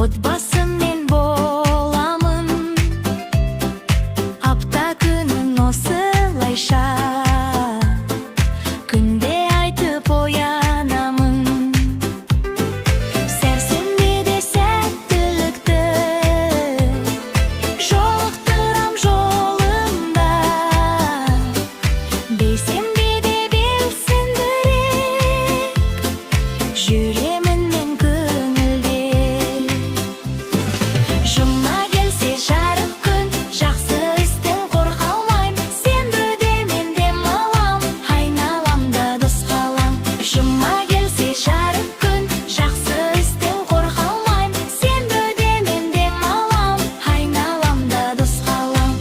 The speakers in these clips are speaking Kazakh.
отбасым мен боламын. Апта күнін осылайша күнде айтып оянамын. Сәрсенбіде сәттілікті жолықтырам жолымда. Бейсенбіде белсендірек жүремін мен көңілде. Жұма келсе жарық күн, жақсы істен қорқа алмайм. Сенбіде мен демалам, айналамда дос қалам. Жұма келсе жарық күн, жақсы істен қорқа алмайм. Сенбіде мен демалам, айналамда дос қалам.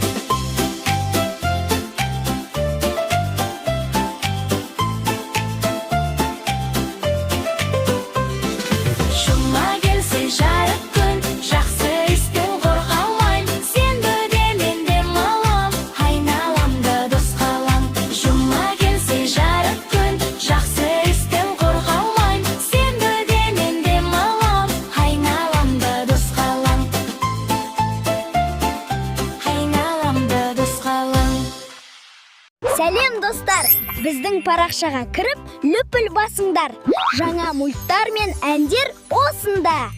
Жұма келсе жарық күн, жақсы істен қорқа алмайм. Сенбіде мен демалам, айналамда дос қалам. Жұма келсе жарық күн, жақсы істен қорқа алмайм. Сенбіде мен демалам, айналамда дос қалам. Айналамда дос қалам. Сәлем достар! Біздің парақшаға кіріп, лүпіл басыңдар. Жаңа мульттар мен әндер осында.